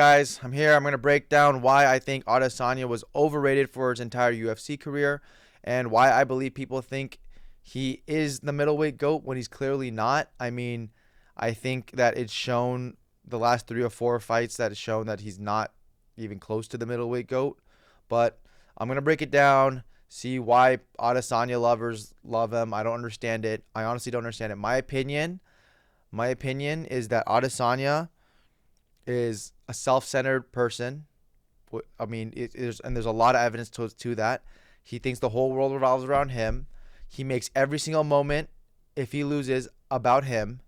Guys, I'm here. I'm going to break down why I think Adesanya was overrated for his entire UFC career and why I believe people think he is the middleweight GOAT when he's clearly not. I think that it's shown the last 3 or 4 fights that it's shown that he's not even close to the middleweight GOAT. But I'm going to break it down, see why Adesanya lovers love him. I don't understand it. I honestly don't understand it. My opinion is that Adesanya is a self-centered person. There's a lot of evidence to that. He thinks the whole world revolves around him. He makes every single moment, if he loses, about him.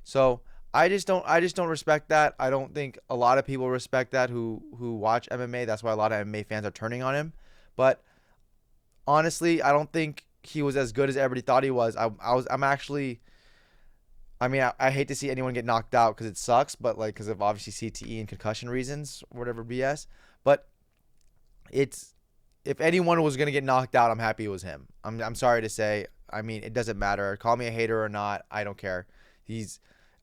So I just don't respect that. I don't think a lot of people respect that who watch MMA. That's why a lot of MMA fans are turning on him. But honestly, I don't think he was as good as everybody thought he was. I hate to see anyone get knocked out because it sucks, but because of obviously CTE and concussion reasons, whatever BS. But if anyone was gonna get knocked out, I'm happy it was him. I'm sorry to say. It doesn't matter. Call me a hater or not, I don't care.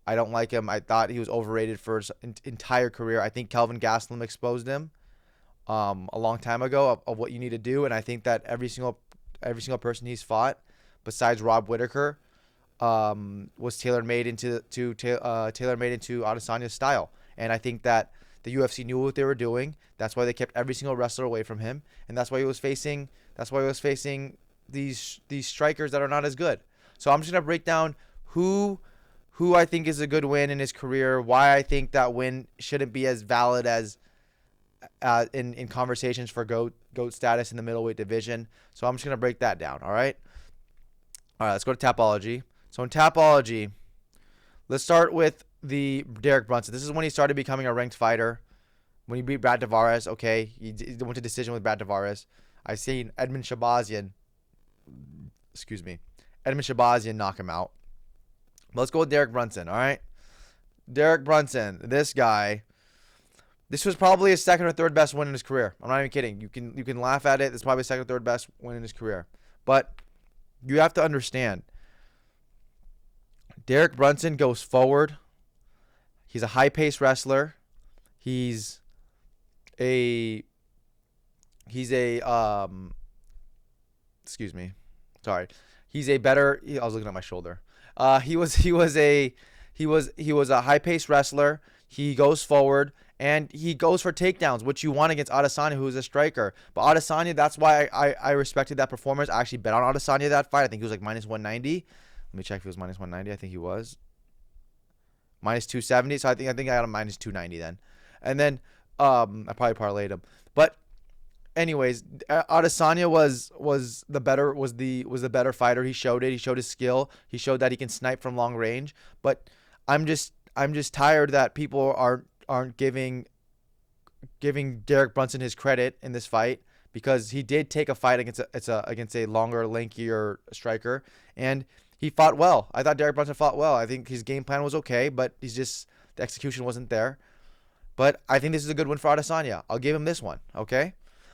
I don't like him. I thought he was overrated for his entire career. I think Kelvin Gastelum exposed him a long time ago of what you need to do, and I think that every single person he's fought, besides Rob Whittaker, was tailor made into Adesanya's style. And I think that the UFC knew what they were doing. That's why they kept every single wrestler away from him, and that's why he was facing these strikers that are not as good. So I'm just gonna break down who I think is a good win in his career, why I think that win shouldn't be as valid as in conversations for GOAT status in the middleweight division. So I'm just gonna break that down. All right, let's go to Tapology. So in Tapology, let's start with the Derek Brunson. This is when he started becoming a ranked fighter. When he beat Brad Tavares, okay, he went to decision with Brad Tavares. I've seen Edmund Shabazian knock him out. But let's go with Derek Brunson, all right? Derek Brunson, this guy, this was probably his second or third best win in his career. I'm not even kidding. You can laugh at it. It's probably his second or third best win in his career. But you have to understand, Derek Brunson goes forward. He's a high-paced wrestler. He's a better. I was looking at my shoulder. He was a high-paced wrestler. He goes forward and he goes for takedowns, which you want against Adesanya, who is a striker. But Adesanya, that's why I respected that performance. I actually bet on Adesanya that fight. I think he was like minus 190. Let me check if he was minus 190. I think he was minus 270. So I think I got him minus 290 then. And then I probably parlayed him. But anyways, Adesanya was the better fighter. He showed it. He showed his skill. He showed that he can snipe from long range. But I'm just tired that people aren't giving Derek Brunson his credit in this fight, because he did take a fight against a longer, lankier striker, and he fought well. I thought Derek Brunson fought well. I think his game plan was okay, but the execution wasn't there. But I think this is a good win for Adesanya. I'll give him this one. Okay,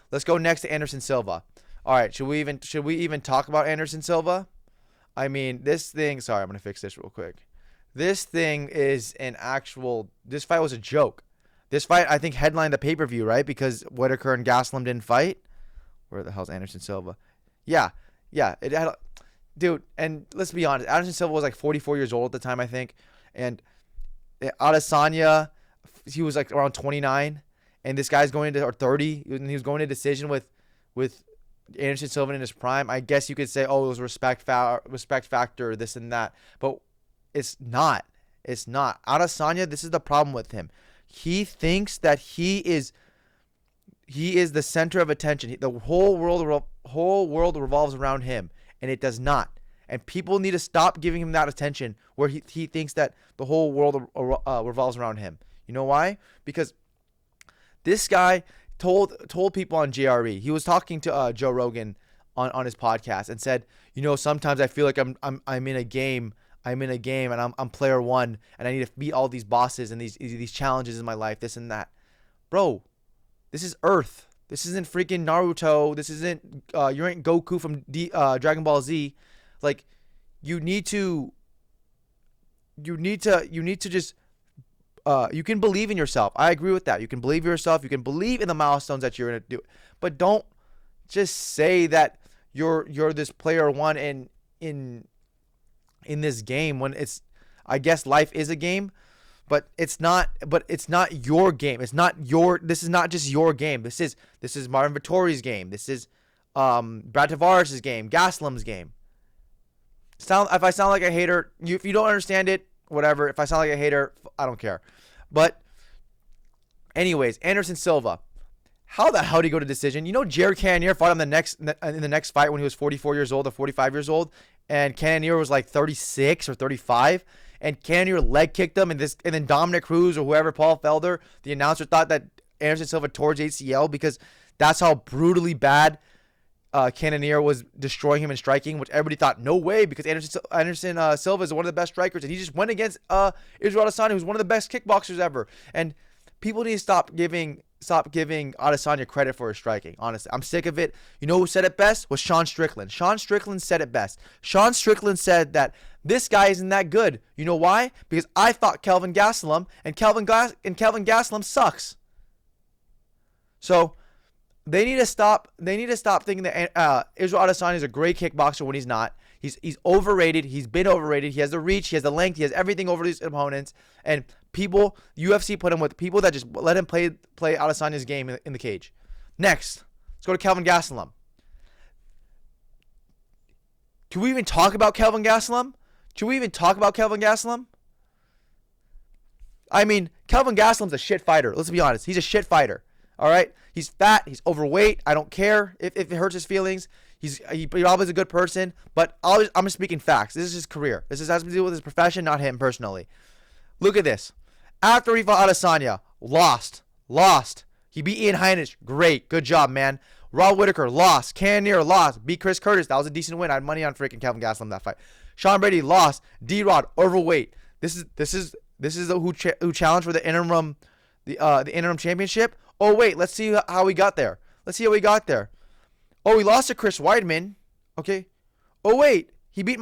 let's go next to Anderson Silva. All right, should we even talk about Anderson Silva? This thing. Sorry, I'm gonna fix this real quick. This thing is this fight was a joke. This fight, I think, headlined the pay-per-view, right? Because Whittaker and Gastelum didn't fight. Where the hell's Anderson Silva? Yeah. It had, dude, and let's be honest, Anderson Silva was like 44 years old at the time, I think. And Adesanya, he was like around 29. And this guy's going into, or 30, and he was going to decision with Anderson Silva in his prime. I guess you could say, oh, it was respect factor, this and that. But it's not. It's not. Adesanya, this is the problem with him. He thinks that he is the center of attention. The whole world revolves around him, and it does not. And people need to stop giving him that attention where he thinks that the whole world revolves around him. You know why? Because this guy told people on JRE. He was talking to Joe Rogan on his podcast and said, sometimes I feel like I'm in a game. I'm in a game and I'm player one, and I need to beat all these bosses and these challenges in my life, this and that. Bro, this is Earth. This isn't freaking Naruto. This isn't you ain't Goku from Dragon Ball Z. You need to just You can believe in yourself. I agree with that. You can believe in yourself. You can believe in the milestones that you're gonna do. But don't just say that you're this player one in this game when it's, I guess life is a game, but it's not. But it's not your game. It's not your. This is not just your game. This is Marvin Vittori's game. This is Brad Tavares' game. Gaslam's game. If I sound like a hater, if you don't understand it, whatever. If I sound like a hater, I don't care. But anyways, Anderson Silva. How the hell did he go to decision? You know, Jared Cannonier fought him in the next fight when he was 44 years old or 45 years old, and Cannonier was like 36 or 35, and Cannonier leg kicked him, and then Dominic Cruz or whoever, Paul Felder, the announcer, thought that Anderson Silva tore his ACL because that's how brutally bad Cannonier was destroying him in striking, which everybody thought, no way, because Anderson Silva is one of the best strikers, and he just went against Israel Adesanya, who's one of the best kickboxers ever. And people need to stop giving Adesanya credit for his striking. Honestly, I'm sick of it. You know who said it best? Was Sean Strickland. Sean Strickland said it best. Sean Strickland said that this guy isn't that good. You know why? Because I fought Kelvin Gastelum, and Kelvin Gastelum sucks. So They need to stop thinking that Israel Adesanya is a great kickboxer when he's not. He's overrated. He's been overrated. He has the reach. He has the length. He has everything over these opponents. And UFC put him with people that just let him play Adesanya's game in the cage. Next, let's go to Kelvin Gastelum. Can we even talk about Kelvin Gastelum? Should we even talk about Kelvin Gastelum? I mean, Kelvin Gastelum's a shit fighter. Let's be honest. He's a shit fighter. All right? He's fat. He's overweight. I don't care if it hurts his feelings. He probably is a good person, but I'm just speaking facts. This is his career. This has to do with his profession, not him personally. Look at this. After he fought Adesanya, lost. He beat Ian Heinisch. Great. Good job, man. Rob Whittaker, lost. Cannonier, lost. Beat Chris Curtis. That was a decent win. I had money on freaking Kelvin Gastelum that fight. Sean Brady, lost. D-Rod, overweight. This is who challenged for the interim championship. Oh, wait, let's see how we got there. Oh, he lost to Chris Weidman. Okay. Oh, wait, he beat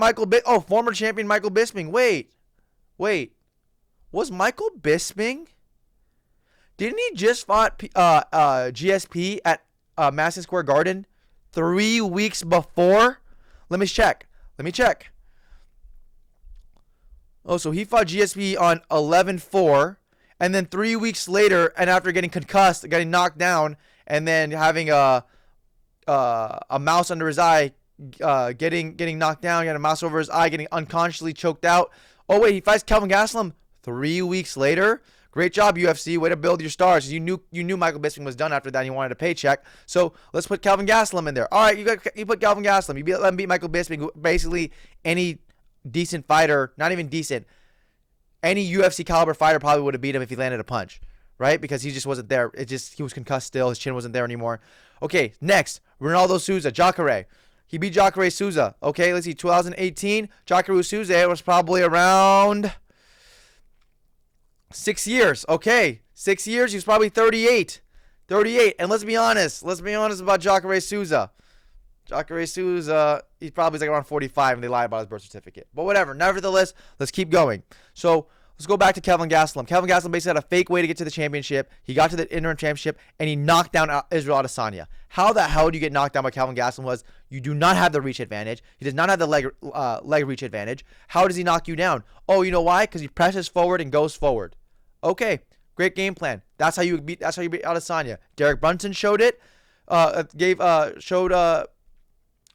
former champion Michael Bisping. Wait. Was Michael Bisping? Didn't he just fought GSP at Madison Square Garden 3 weeks before? Let me check. Oh, so he fought GSP on 11-4. And then 3 weeks later, and after getting concussed, getting knocked down, and then having a mouse under his eye, getting knocked down, getting a mouse over his eye, getting unconsciously choked out. Oh wait, he fights Kelvin Gastelum 3 weeks later. Great job, UFC. Way to build your stars. You knew Michael Bisping was done after that. And you wanted a paycheck, so let's put Kelvin Gastelum in there. All right, you put Kelvin Gastelum. You let him beat Michael Bisping. Who basically any decent fighter, not even decent. Any UFC caliber fighter probably would have beat him if he landed a punch, right? Because he just wasn't there. He was concussed still. His chin wasn't there anymore. Okay, next, Ronaldo Souza, Jacare. He beat Jacare Souza. Okay, let's see, 2018, Jacare Souza was probably around 6 years. Okay, 6 years, he was probably 38. And let's be honest about Jacare Souza. Jacare Souza, he's probably like around 45 and they lie about his birth certificate. But whatever. Nevertheless, let's keep going. So let's go back to Kelvin Gastelum. Kelvin Gastelum basically had a fake way to get to the championship. He got to the interim championship and he knocked down Israel Adesanya. How the hell do you get knocked down by Kelvin Gastelum? Was you do not have the reach advantage. He does not have the leg reach advantage. How does he knock you down? Oh, you know why? Because he presses forward and goes forward. Okay, great game plan. That's how you beat Adesanya. Derek Brunson showed it.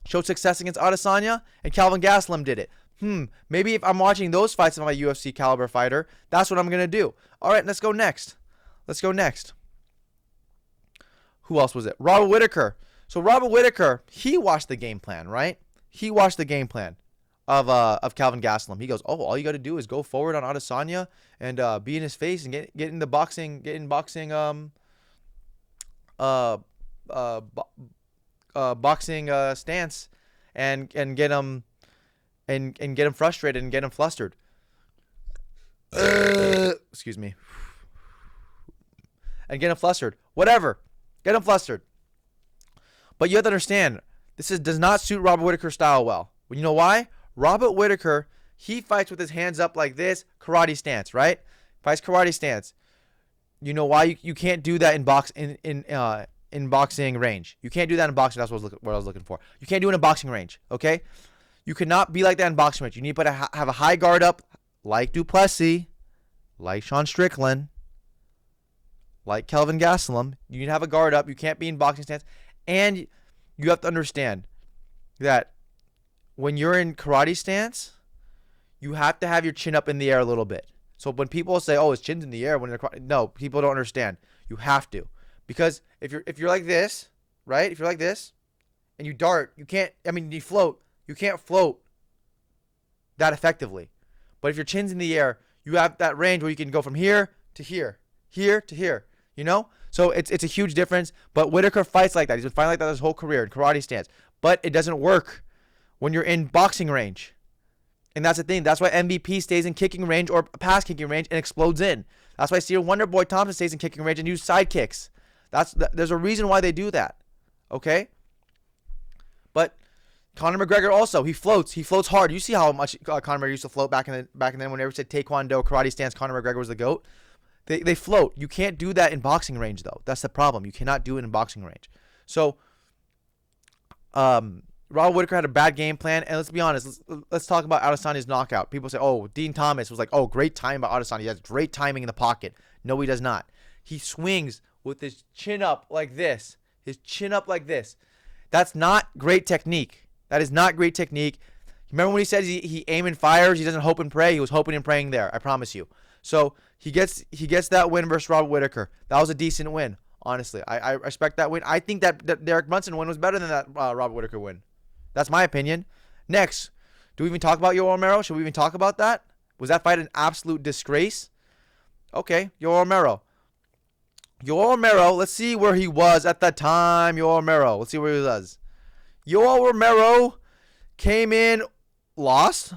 Showed success against Adesanya, and Kelvin Gastelum did it. Maybe if I'm watching those fights of my UFC caliber fighter, that's what I'm going to do. All right, let's go next. Who else was it? Robert Whittaker. So Robert Whittaker, he watched the game plan, right? He watched the game plan of Kelvin Gastelum. He goes, oh, all you got to do is go forward on Adesanya and be in his face and get in the boxing, boxing stance and get him frustrated and get him flustered. Excuse me. And get him flustered. Whatever. Get him flustered. But you have to understand, does not suit Robert Whittaker's style well. You know why? Robert Whittaker, he fights with his hands up like this, karate stance, right? Fights karate stance. You know why you can't do that in boxing range. You can't do that in boxing. That's what I was looking for. You can't do it in boxing range. Okay. You cannot be like that in boxing range. You need to have a high guard up, like Duplessis, like Sean Strickland, like Kelvin Gastelum. You need to have a guard up. You can't be in boxing stance, and you have to understand that when you're in karate stance, you have to have your chin up in the air a little bit. So when people say, "Oh, his chin's in the air," no, people don't understand. You have to, because if you're like this, right? If you're like this, and you dart, you can't. I mean, you float. You can't float that effectively. But if your chin's in the air, you have that range where you can go from here to here, here to here. You know? So it's a huge difference. But Whitaker fights like that. He's been fighting like that his whole career in karate stance. But it doesn't work when you're in boxing range. And that's the thing. That's why MVP stays in kicking range or pass kicking range and explodes in. That's why Steel Wonder Boy Thompson stays in kicking range and uses side kicks. There's a reason why they do that. Okay? But Conor McGregor also, he floats hard. You see how much Conor McGregor used to float back in then whenever said Taekwondo, karate stance, Conor McGregor was the GOAT. They float. You can't do that in boxing range though. That's the problem. You cannot do it in boxing range. So Robert Whitaker had a bad game plan, and let's be honest. Let's talk about Adesanya's knockout. People say, "Oh, Dean Thomas was like, oh, great timing by Adesanya. He has great timing in the pocket." No, he does not. He swings with his chin up like this. His chin up like this. That's not great technique. That is not great technique. Remember when he says he aim and fires, he doesn't hope and pray? He was hoping and praying there. I promise you. So he gets that win versus Robert Whitaker. That was a decent win, honestly. I respect that win. I think that Derek Brunson win was better than that Robert Whitaker win. That's my opinion. Next, do we even talk about Yoel Romero? Should we even talk about that? Was that fight an absolute disgrace? Okay, Yoel Romero. Yoel Romero, let's see where he was at that time. Yoel Romero, let's see where he was. Yoel Romero came in, lost.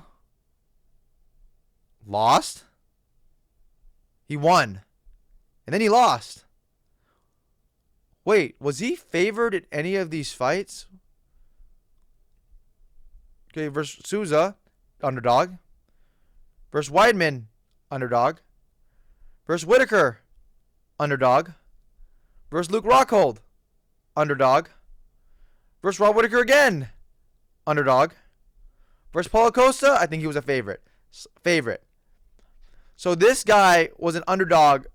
He won. And then he lost. Wait, was he favored in any of these fights? Okay, versus Souza, underdog. Versus Weidman, underdog. Versus Whitaker, underdog. Versus Luke Rockhold, underdog. Versus Rob Whitaker again, underdog. Versus Paulo Costa, I think he was a favorite. So this guy was an underdog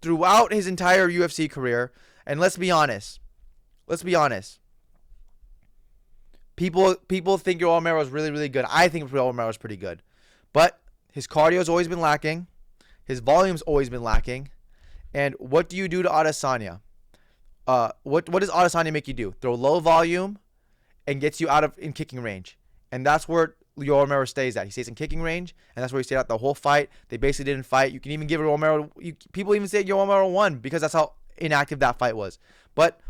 throughout his entire UFC career. And let's be honest. People think Yoel Romero is really, really good. I think Yoel Romero is pretty good. But his cardio's always been lacking. His volume's always been lacking. And what do you do to Adesanya? What does Adesanya make you do? Throw low volume and gets you out of in kicking range. And that's where Yoel Romero stays at. He stays in kicking range, and that's where he stayed at the whole fight. They basically didn't fight. You can even give Yoel Romero. People even say Yoel Romero won because that's how inactive that fight was. But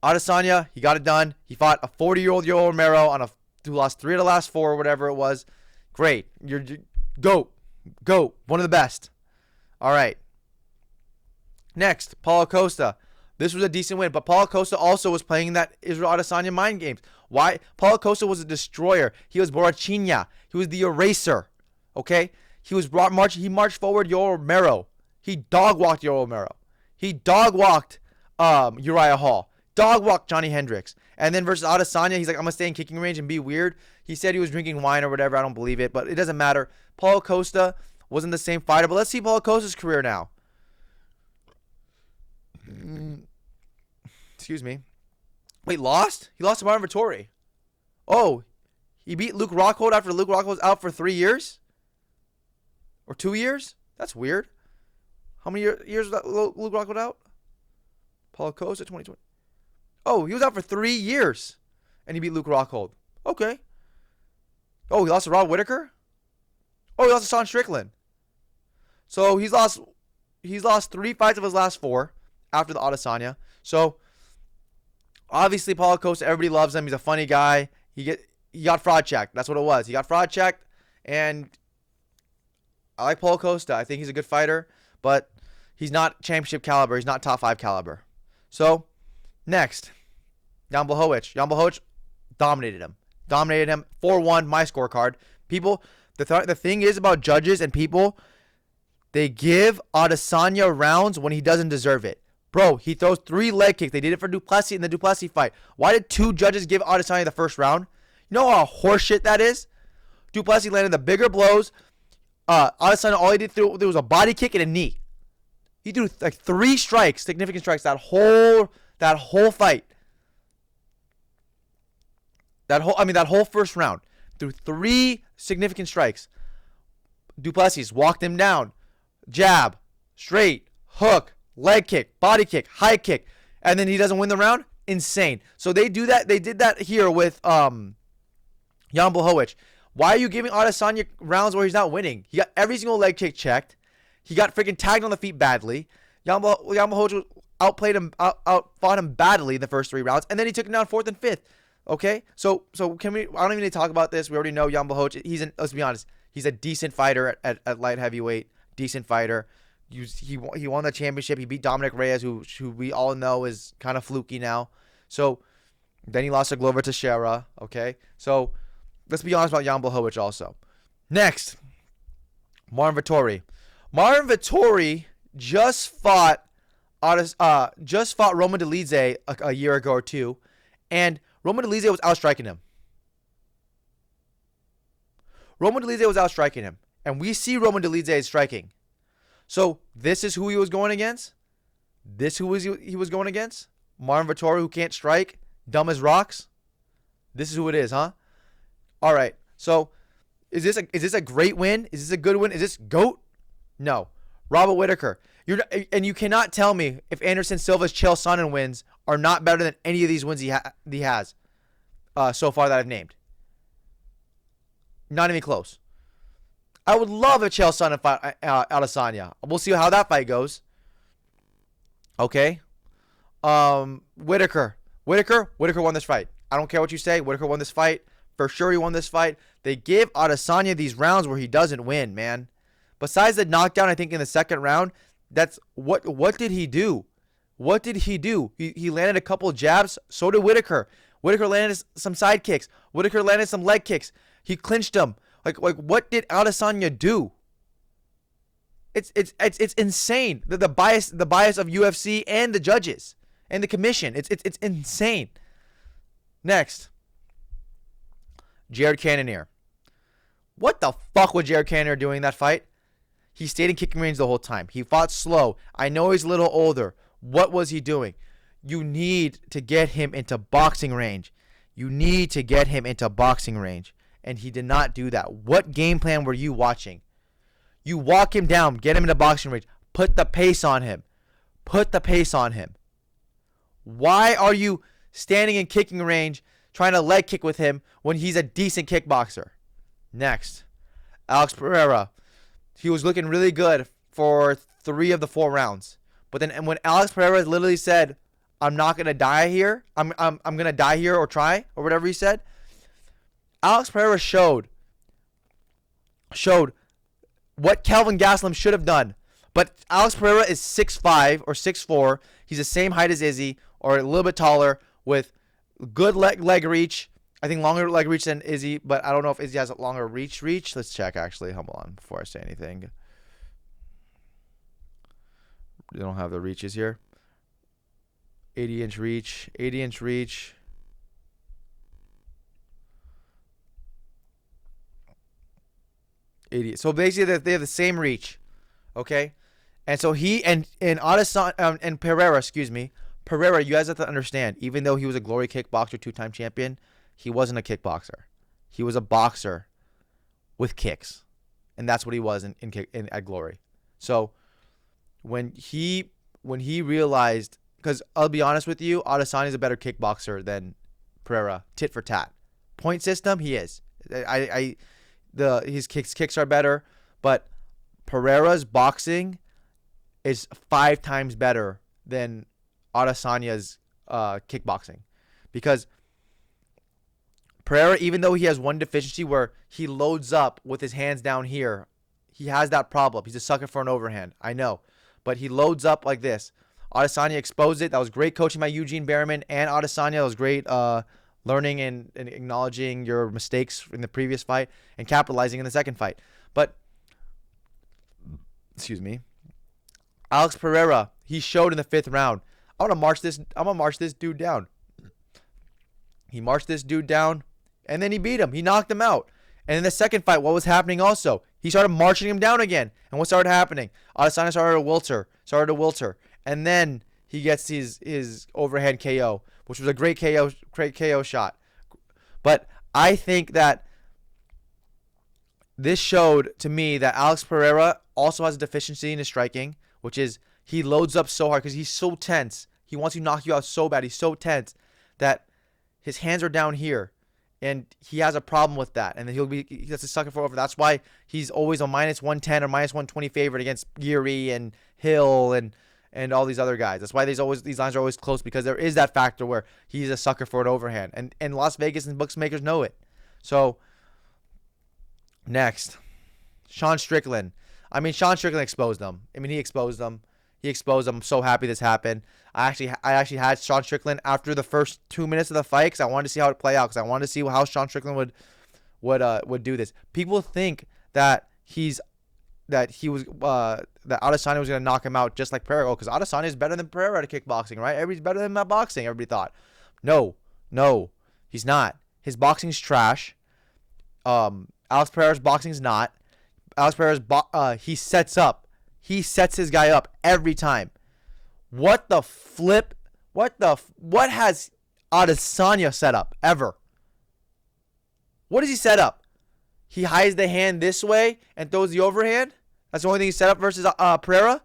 Adesanya, he got it done. He fought a 40-year-old Yoel Romero who lost 3 of the last 4 or whatever it was. Great. You're GOAT. One of the best. All right. Next, Paulo Costa. This was a decent win, but Paulo Costa also was playing that Israel Adesanya mind games. Why? Paulo Costa was a destroyer. He was Borrachinha. He was the eraser. Okay? He marched forward Yoel Romero. He dog-walked Yoel Romero. He dog-walked Uriah Hall. Dog-walked Johnny Hendricks. And then versus Adesanya, he's like, I'm going to stay in kicking range and be weird. He said he was drinking wine or whatever. I don't believe it, but it doesn't matter. Paulo Costa wasn't the same fighter, but let's see Paulo Costa's career now. Excuse me. Wait, lost? He lost to Martin Vettori. Oh, he beat Luke Rockhold after Luke Rockhold was out for 3 years? Or 2 years? That's weird. How many years was that Luke Rockhold out? Paulo Costa, 2020. Oh, he was out for 3 years. And he beat Luke Rockhold. Okay. Oh, he lost to Rob Whitaker? Oh, he lost to Sean Strickland. So he's lost 3 fights of his last 4 after the Adesanya. So obviously Paulo Costa, everybody loves him. He's a funny guy. He got fraud checked. That's what it was. He got fraud checked, and I like Paulo Costa. I think he's a good fighter, but he's not championship caliber. He's not top 5 caliber. So next, Jan Blachowicz. Jan Blachowicz dominated him. 4-1, my scorecard. People, the thing is about judges and people, They give Adesanya rounds when he doesn't deserve it. Bro, he throws 3 leg kicks. They did it for Duplessis in the Duplessis fight. Why did 2 judges give Adesanya the first round? You know how horseshit that is? Duplessis landed the bigger blows. Adesanya, all he did there was a body kick and a knee. He threw like 3 strikes, significant strikes, that whole fight. That whole first round. Threw 3 significant strikes. Duplessis walked him down. Jab, straight, hook, leg kick, body kick, high kick, and then he doesn't win the round. Insane. So they do that. They did that here with Jan Blachowicz. Why are you giving Adesanya rounds where he's not winning? He got every single leg kick checked. He got freaking tagged on the feet badly. Jan Blachowicz outplayed him, outfought him badly in the first 3 rounds, and then he took him down 4th and 5th. Okay, so can we? I don't even need to talk about this. We already know Jan Blachowicz. Let's be honest. He's a decent fighter at light heavyweight. Decent fighter. He won the championship. He beat Dominic Reyes, who we all know is kind of fluky now. So then he lost to Glover Teixeira. Okay, so let's be honest about Jan Blachowicz also. Next, Marvin Vettori. Marvin Vettori just fought Roman Dolidze a year ago or 2, and Roman Dolidze was outstriking him. And we see Roman Dolidze is striking. So this is who he was going against? He was going against? Marvin Vettori, who can't strike, dumb as rocks? This is who it is, huh? All right. So is this a great win? Is this a good win? Is this GOAT? No. Robert Whittaker. And you cannot tell me if Anderson Silva's Chael Sonnen wins are not better than any of these wins he has so far that I've named. Not even close. I would love a Chael Sonnen fight Adesanya. We'll see how that fight goes. Okay. Whittaker won this fight. I don't care what you say. Whittaker won this fight. For sure he won this fight. They give Adesanya these rounds where he doesn't win, man. Besides the knockdown, I think, in the second round, that's what did he do? What did he do? He landed a couple jabs. So did Whittaker. Whittaker landed some side kicks. Whittaker landed some leg kicks. He clinched them. Like what did Adesanya do? It's insane. The bias of UFC and the judges and the commission. It's insane. Next, Jared Cannonier. What the fuck was Jared Cannonier doing in that fight? He stayed in kicking range the whole time. He fought slow. I know he's a little older. What was he doing? You need to get him into boxing range. And he did not do that. What game plan were you watching? You walk him down, get him into boxing range, put the pace on him. Why are you standing in kicking range trying to leg kick with him when he's a decent kickboxer? Next, Alex Pereira. He was looking really good for 3 of the 4 rounds. But then when Alex Pereira literally said, I'm not going to die here, I'm going to die here or try, or whatever he said, Alex Pereira showed what Kelvin Gastelum should have done. But Alex Pereira is 6'5" or 6'4". He's the same height as Izzy, or a little bit taller, with good leg reach. I think longer leg reach than Izzy, but I don't know if Izzy has a longer reach. Let's check, actually. Hold on before I say anything. They don't have the reaches here. 80-inch reach. 80. So basically, they have the same reach, okay? And so he and Adesanya and Pereira, Pereira, you guys have to understand. Even though he was a Glory kickboxer, 2-time champion, he wasn't a kickboxer. He was a boxer with kicks, and that's what he was at Glory. So when he realized, because I'll be honest with you, Adesanya is a better kickboxer than Pereira, tit for tat. Point system, he is. His kicks are better, but Pereira's boxing is 5 times better than Adesanya's kickboxing, because Pereira, even though he has one deficiency where he loads up with his hands down here, he has that problem. He's a sucker for an overhand, I know, but he loads up like this. Adesanya exposed it. That was great coaching by Eugene Behrman and Adesanya. That was great learning and acknowledging your mistakes in the previous fight and capitalizing in the second fight. But excuse me, Alex Pereira, he showed in the 5th round. I'm gonna march this dude down. He marched this dude down, and then he beat him. He knocked him out. And in the second fight, what was happening also? He started marching him down again. And what started happening? Adesanya started to wilter. And then he gets his overhand KO, which was a great KO shot. But I think that this showed to me that Alex Pereira also has a deficiency in his striking, which is he loads up so hard because he's so tense. He wants to knock you out so bad. He's so tense that his hands are down here, and he has a problem with that. And he has to suck it for over. That's why he's always a -110 or -120 favorite against Geary and Hill and all these other guys. That's why these lines are always close, because there is that factor where he's a sucker for an overhand, and Las Vegas and bookmakers know it. So next, Sean Strickland. I mean, Sean Strickland exposed them. He exposed them. I'm so happy this happened. I actually had Sean Strickland after the first 2 minutes of the fight because I wanted to see how it play out, because I wanted to see how Sean Strickland would do this. People think that that Adesanya was gonna knock him out just like Pereira, because Adesanya is better than Pereira at kickboxing, right? Everybody's better than him at boxing. Everybody thought. No, he's not. His boxing's trash. Alex Pereira's boxing's not. Alex Pereira's he sets up. He sets his guy up every time. What the flip? What has Adesanya set up ever? What does he set up? He hides the hand this way and throws the overhand. That's the only thing he set up versus Pereira.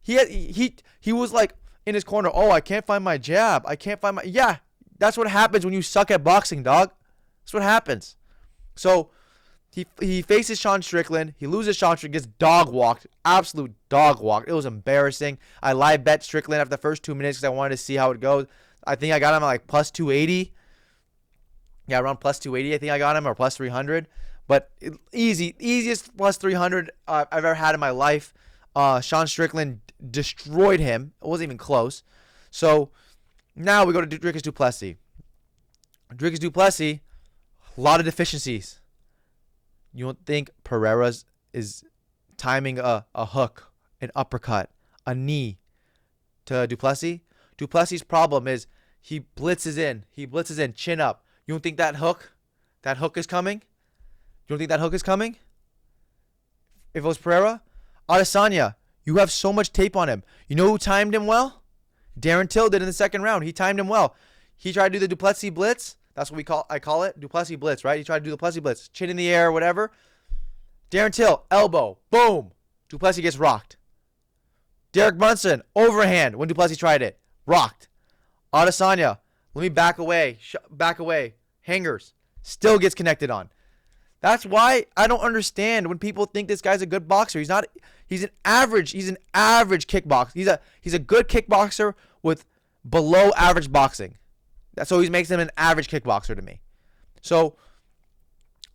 He was like in his corner. Oh, I can't find my jab. Yeah. That's what happens when you suck at boxing, dog. That's what happens. So he faces Sean Strickland. He loses Sean Strickland. Gets dog walked. Absolute dog walked. It was embarrassing. I live bet Strickland after the first 2 minutes because I wanted to see how it goes. I think I got him at like plus 280. Yeah, around plus 280 I think I got him, or plus 300. But easiest plus 300 I've ever had in my life. Sean Strickland destroyed him. It wasn't even close. So now we go to Dricus Du Plessis. Dricus Du Plessis, a lot of deficiencies. You don't think Pereira's is timing a hook, an uppercut, a knee to Du Plessis? Du Plessis' problem is he blitzes in, chin up. You don't think that hook is coming? You don't think that hook is coming? If it was Pereira? Adesanya, you have so much tape on him. You know who timed him well? Darren Till did in the second round. He timed him well. He tried to do the Du Plessis blitz. That's what I call it. Du Plessis blitz, right? He tried to do the Plessis blitz. Chin in the air, whatever. Darren Till, elbow. Boom. Du Plessis gets rocked. Derek Brunson, overhand when Du Plessis tried it. Rocked. Adesanya, let me back away. Hangers. Still gets connected on. That's why I don't understand when people think this guy's a good boxer. He's not. He's an average kickboxer. He's a good kickboxer with below average boxing. That's so he makes him an average kickboxer to me. So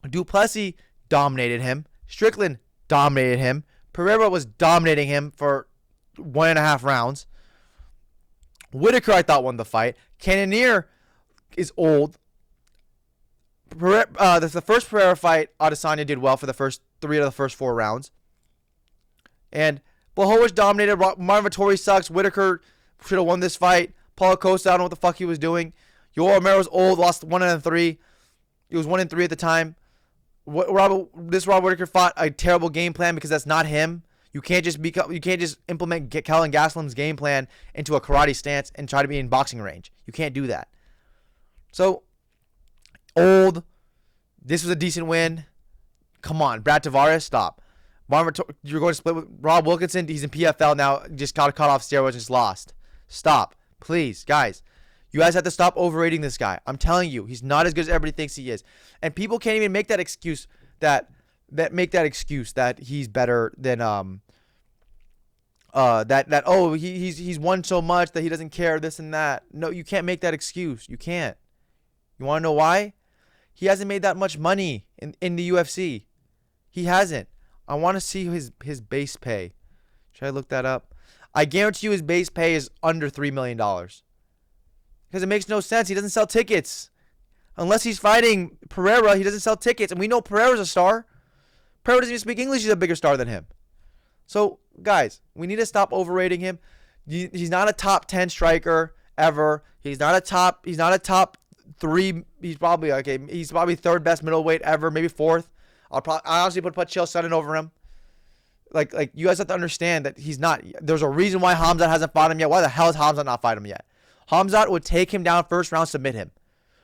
Du Plessis dominated him. Strickland dominated him. Pereira was dominating him for 1.5 rounds. Whitaker, I thought, won the fight. Cannonier is old. The first Pereira fight, Adesanya did well for the first 3 of the first 4 rounds. And Blachowicz dominated. Marvin Vettori sucks. Whitaker should have won this fight. Paulo Costa, I don't know what the fuck he was doing. Yoel Romero's old, lost 1-3. He was 1-3 at the time. Rob Whitaker fought a terrible game plan because that's not him. You can't just implement Kelvin Gastelum's game plan into a karate stance and try to be in boxing range. You can't do that. So old. This was a decent win. Come on, Brad Tavares, stop. You're going to split with Rob Wilkinson. He's in PFL now. Just got caught off steroids and just lost. Stop, please, guys. You guys have to stop overrating this guy. I'm telling you, he's not as good as everybody thinks he is. And people can't even make that excuse that he's better than he's won so much that he doesn't care, this and that. No, you can't make that excuse. You can't. You want to know why? He hasn't made that much money in the UFC. He hasn't. I want to see his base pay. Should I look that up? I guarantee you his base pay is under $3 million. Because it makes no sense. He doesn't sell tickets. Unless he's fighting Pereira, he doesn't sell tickets. And we know Pereira's a star. Pereira doesn't even speak English. He's a bigger star than him. So, guys, we need to stop overrating him. He's not a top 10 striker ever. He's not a top 3. He's probably okay. He's probably third best middleweight ever, maybe fourth. I honestly put Chael Sonnen over him. Like you guys have to understand that he's not. There's a reason why Hamzat hasn't fought him yet. Why the hell has Hamzat not fought him yet? Hamzat would take him down first round, submit him.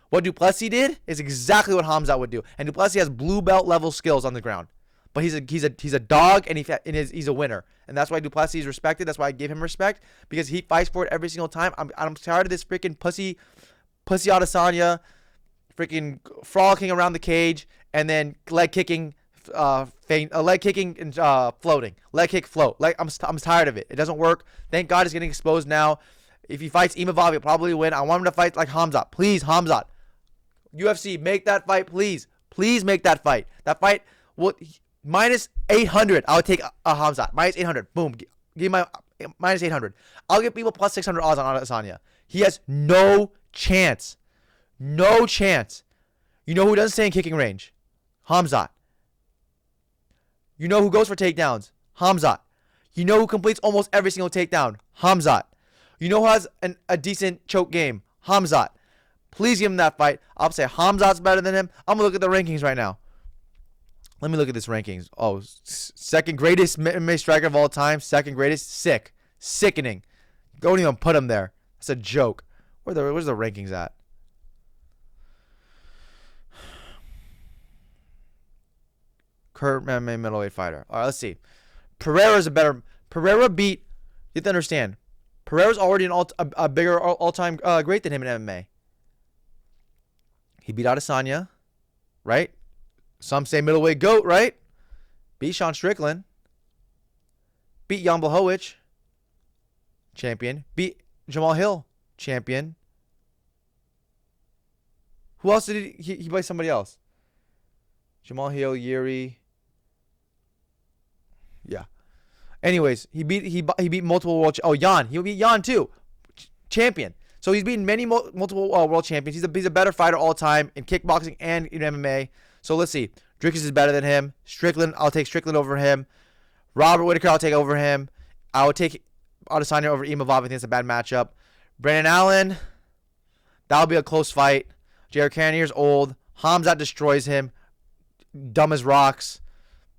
What Duplessis did is exactly what Hamzat would do. And Duplessis has blue belt level skills on the ground. But he's a dog, and he's a winner. And that's why Duplessis is respected. That's why I give him respect, because he fights for it every single time. I'm tired of this freaking pussy Adesanya freaking frolicking around the cage and then leg kicking, leg kicking and floating. Leg kick, float. Like I'm tired of it. It doesn't work. Thank God he's getting exposed now. If he fights Imavov, he'll probably win. I want him to fight like Hamzat. Please, Hamzat. UFC, make that fight, please. Please make that fight. That fight will minus 800. I would take a Hamzat. Minus 800. Boom. Give me my minus 800. I'll give people plus 600 odds on Adesanya. He has no chance. No chance. You know who doesn't stay in kicking range? Hamzat. You know who goes for takedowns? Hamzat. You know who completes almost every single takedown? Hamzat. You know who has a decent choke game? Hamzat. Please give him that fight. I'll say Hamzat's better than him. I'm going to look at the rankings right now. Let me look at this rankings. Oh, second greatest MMA striker of all time. Second greatest. Sick. Sickening. Don't even put him there. That's a joke. Where's the rankings at? Current MMA middleweight fighter. All right, let's see. Pereira's a better. Pereira beat. You have to understand. Pereira's already a bigger all-time great than him in MMA. He beat Adesanya, right? Some say middleweight GOAT, right? Beat Sean Strickland. Beat Jan Blachowicz, champion. Beat Jamal Hill, champion. Who else did he beat somebody else? Jamal Hill, Yuri. Yeah. Anyways, he beat multiple world. Jan. He beat Jan too, champion. So he's beaten many multiple world champions. He's a better fighter all time in kickboxing and in MMA. So let's see. Dricus is better than him. Strickland, I'll take Strickland over him. Robert Whittaker, I'll take over him. I would take Adesanya over Imavov. I think it's a bad matchup. Brandon Allen, that'll be a close fight. Jared Cannonier's old. Hamzat destroys him. Dumb as rocks.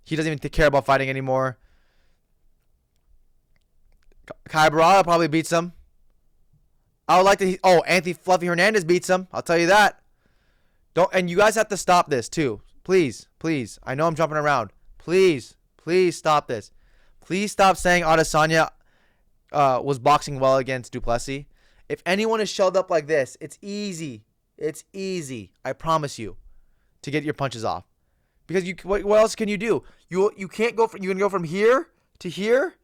He doesn't even care about fighting anymore. Kai Barada probably beats him. I would like to. Anthony Fluffy Hernandez beats him. I'll tell you that. And you guys have to stop this too. Please. I know I'm jumping around. Please stop this. Please stop saying Adesanya was boxing well against Duplessis. If anyone is shelled up like this, it's easy. It's easy. I promise you, to get your punches off. Because what else can you do? You can't go from. You can go from here to here.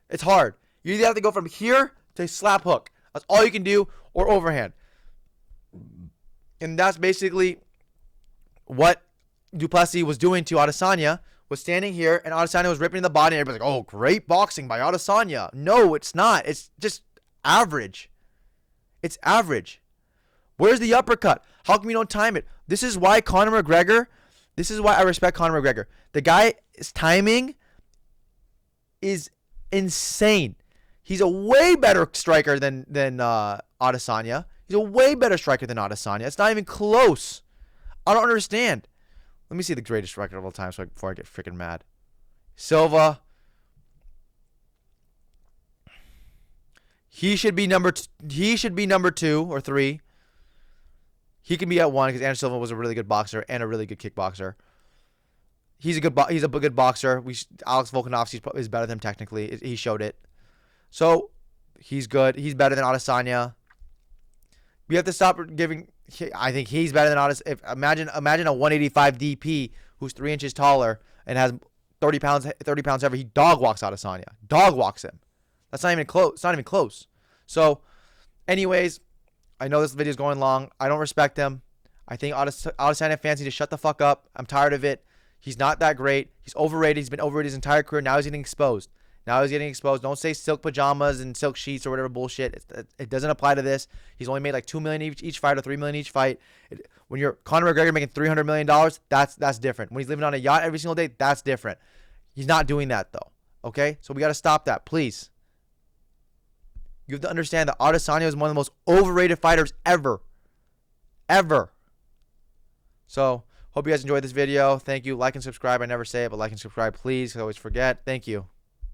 It's hard. You either have to go from here to slap hook. That's all you can do, or overhand. And that's basically what Duplessis was doing to Adesanya, was standing here, and Adesanya was ripping the body, and everybody's like, oh, great boxing by Adesanya. No, it's not. It's just average. It's average. Where's the uppercut? How come you don't time it? This is why I respect Conor McGregor. The guy's timing is insane. He's a way better striker than Adesanya. He's a way better striker than Adesanya. It's not even close. I don't understand. Let me see the greatest striker of all time before I get freaking mad. Silva. He should be number 2 or 3. He can be at 1 because Anderson Silva was a really good boxer and a really good kickboxer. He's a good boxer. Alex Volkanovski is better than him technically. He showed it. So he's good. He's better than Adesanya. We have to stop giving. I think he's better than Adesanya. Imagine a 185 DP who's 3 inches taller and has 30 pounds heavier. He dog walks Adesanya. Dog walks him. That's not even close. It's not even close. So, anyways, I know this video is going long. I don't respect him. I think Adesanya fans need to shut the fuck up. I'm tired of it. He's not that great. He's overrated. He's been overrated his entire career. Now he's getting exposed. Don't say silk pajamas and silk sheets or whatever bullshit. It doesn't apply to this. He's only made like $2 million each fight or $3 million each fight. When you're Conor McGregor making $300 million, that's different. When he's living on a yacht every single day, that's different. He's not doing that though. Okay? So we got to stop that, please. You have to understand that Adesanya is one of the most overrated fighters ever. Ever. So, hope you guys enjoyed this video. Thank you. Like and subscribe. I never say it, but like and subscribe, please. I always forget. Thank you.